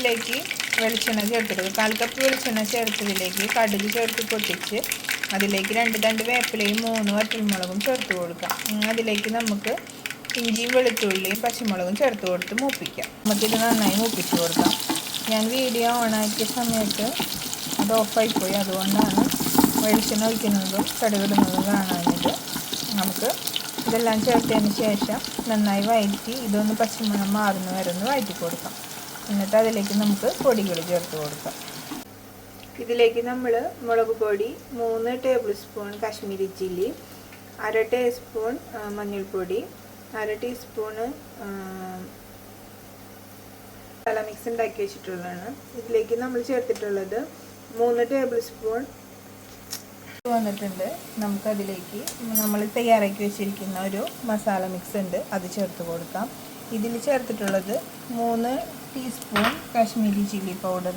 ഇതിലേക്ക് വെളിച്ചെണ്ണ ചേർത്തിട്ട് 1/4 കപ്പ് വെളിച്ചെണ്ണ ചേർത്തതിലേക്ക് കടുക് ചേർത്ത് പൊട്ടിച്ച് അതിലേക്ക് 2 തണ്ട് വേപ്പിലയും 3 വറ്റൽമുളകും ചേർത്ത് കൊടുക്കാം. അതിലേക്ക് നമുക്ക് ഇഞ്ചിയും വെളുത്തുള്ളിയും പച്ചമുളകും ചേർത്ത് കൊടുത്ത് മൂപ്പിക്കാം. നമുക്കിത് നന്നായി മൂപ്പിച്ച് കൊടുക്കാം. ഞാൻ വീഡിയോ ഓണാക്കിയ സമയത്ത് അത് ഓഫായിപ്പോയി, അതുകൊണ്ടാണ് വെളിച്ചെണ്ണ ഒഴിക്കുന്നതും കടുകിടുന്നതും കാണാഞ്ഞത്. നമുക്ക് ഇതെല്ലാം ചേർത്തതിന് ശേഷം നന്നായി വഴറ്റി ഇതൊന്ന് പച്ചമണം മാറുന്ന വരെ ഒന്ന് വഴറ്റി കൊടുക്കാം. എന്നിട്ട് അതിലേക്ക് നമുക്ക് പൊടികൾ ചേർത്ത് കൊടുക്കാം. ഇതിലേക്ക് നമ്മൾ മുളക് പൊടി 3 table spoon Kashmiri chilli, 1/2 teaspoon മഞ്ഞൾപ്പൊടി, 1/2 ടീസ്പൂണ് മസാല മിക്സ് ഉണ്ടാക്കി വെച്ചിട്ടുള്ളതാണ്. ഇതിലേക്ക് നമ്മൾ ചേർത്തിട്ടുള്ളത് 3 ടേബിൾ സ്പൂൺ വന്നിട്ടുണ്ട്. നമുക്കതിലേക്ക് നമ്മൾ തയ്യാറാക്കി വെച്ചിരിക്കുന്ന ഒരു മസാല മിക്സ് ഉണ്ട്, അത് ചേർത്ത് കൊടുക്കാം. ഇതിൽ ചേർത്തിട്ടുള്ളത് 3 teaspoon Kashmiri chilli powder,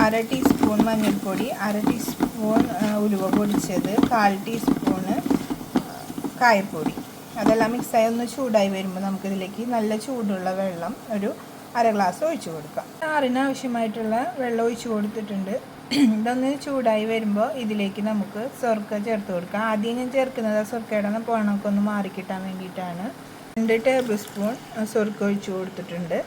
1/2 teaspoon മഞ്ഞൾപ്പൊടി, 1/2 ടീസ്പൂൺ ഉലുവ പൊടിച്ചത്, 1/4 ടീസ്പൂണ് കായപ്പൊടി. അതെല്ലാം മിക്സായി ഒന്ന് ചൂടായി വരുമ്പോൾ നമുക്കിതിലേക്ക് നല്ല ചൂടുള്ള വെള്ളം ഒരു 1/2 ഗ്ലാസ് ഒഴിച്ച് കൊടുക്കാം. ചാറിന് ആവശ്യമായിട്ടുള്ള വെള്ളം ഒഴിച്ച് കൊടുത്തിട്ടുണ്ട്. ഇതൊന്ന് ചൂടായി വരുമ്പോൾ ഇതിലേക്ക് നമുക്ക് സ്വർക്ക ചേർത്ത് കൊടുക്കാം. ആദ്യം ഞാൻ ചേർക്കുന്നത് സ്വർക്കയുടെ പോണൊക്കെ ഒന്ന് മാറിക്കിട്ടാൻ വേണ്ടിയിട്ടാണ്. 2 ടേബിൾ സ്പൂൺ സ്വർക്ക ഒഴിച്ച് കൊടുത്തിട്ടുണ്ട്.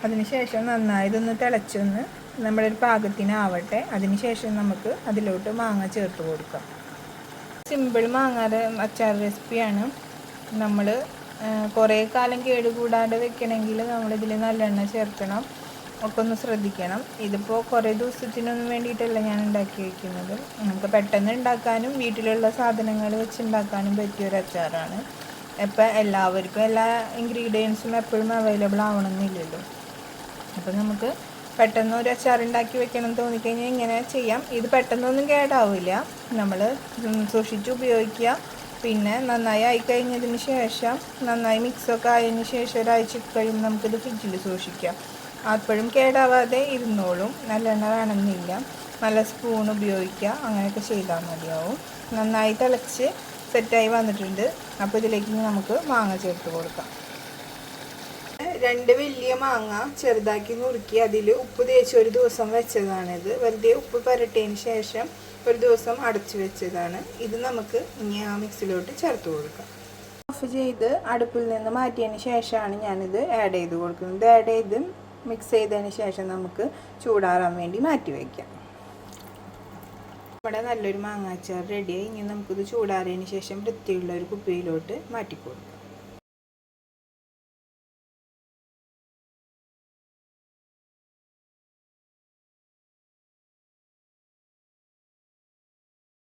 അതിനുശേഷം നന്നായി ഇതൊന്ന് തിളച്ചൊന്ന് നമ്മുടെ ഒരു പാകത്തിനാവട്ടെ. അതിനുശേഷം നമുക്ക് അതിലോട്ട് മാങ്ങ ചേർത്ത് കൊടുക്കാം. സിമ്പിൾ മാങ്ങ അച്ചാർ റെസിപ്പിയാണ്. നമ്മൾ കുറേ കാലം കേടുകൂടാതെ വെക്കണമെങ്കിൽ നമ്മളിതിൽ നല്ലെണ്ണ ചേർക്കണം, ഒക്കെ ഒന്ന് ശ്രദ്ധിക്കണം. ഇതിപ്പോൾ കുറേ ദിവസത്തിനൊന്നും വേണ്ടിയിട്ടല്ല ഞാൻ ഉണ്ടാക്കി വയ്ക്കുന്നത്. നമുക്ക് പെട്ടെന്ന് ഉണ്ടാക്കാനും വീട്ടിലുള്ള സാധനങ്ങൾ വെച്ച് ഉണ്ടാക്കാനും പറ്റിയൊരു അച്ചാറാണ്. ഇപ്പം എല്ലാവർക്കും എല്ലാ ഇൻഗ്രീഡിയൻസും എപ്പോഴും അവൈലബിൾ ആവണമെന്നില്ലല്ലോ. അപ്പം നമുക്ക് പെട്ടെന്ന് ഒരു അച്ചാർ ഉണ്ടാക്കി വെക്കണം തോന്നിക്കഴിഞ്ഞാൽ ഇങ്ങനെ ചെയ്യാം. ഇത് പെട്ടെന്നൊന്നും കേടാവില്ല, നമ്മൾ സൂക്ഷിച്ച് ഉപയോഗിക്കുക. പിന്നെ നന്നായി ആയിക്കഴിഞ്ഞതിന് ശേഷം നന്നായി മിക്സൊക്കെ ആയതിന് ശേഷം ഒരാഴ്ച കഴിയുമ്പോൾ നമുക്കിത് ഫ്രിഡ്ജിൽ സൂക്ഷിക്കാം. അപ്പോഴും കേടാവാതെ ഇരുന്നോളും. നല്ലെണ്ണ വേണമെന്നില്ല, നല്ല സ്പൂൺ ഉപയോഗിക്കുക, അങ്ങനെയൊക്കെ ചെയ്താൽ മതിയാവും. നന്നായി തിളച്ച് സെറ്റായി വന്നിട്ടുണ്ട്. അപ്പോൾ ഇതിലേക്ക് നമുക്ക് മാങ്ങ ചേർത്ത് കൊടുക്കാം. 2 വലിയ മാങ്ങ ചെറുതാക്കി നുറുക്കി അതിൽ ഉപ്പ് തേച്ച് ഒരു ദിവസം വെച്ചതാണിത്. വെറുതെ ഉപ്പ് പുരട്ടിയതിന് ശേഷം ഒരു ദിവസം അടച്ചു വെച്ചതാണ്. ഇത് നമുക്ക് ഇനി ആ മിക്സിലോട്ട് ചേർത്ത് കൊടുക്കാം. ഓഫ് ചെയ്ത് അടുപ്പിൽ നിന്ന് മാറ്റിയതിന് ശേഷമാണ് ഞാനിത് ആഡ് ചെയ്ത് കൊടുക്കുന്നത്. ആഡ് ചെയ്ത് മിക്സ് ചെയ്തതിന് ശേഷം നമുക്ക് ചൂടാറാൻ വേണ്ടി മാറ്റി വയ്ക്കാം. നമ്മുടെ നല്ലൊരു മാങ്ങാച്ചാർ റെഡിയായി. ഇനി നമുക്കിത് ചൂടാറിയതിന് ശേഷം വൃത്തിയുള്ള ഒരു കുപ്പിയിലോട്ട് മാറ്റി കൊടുക്കാം.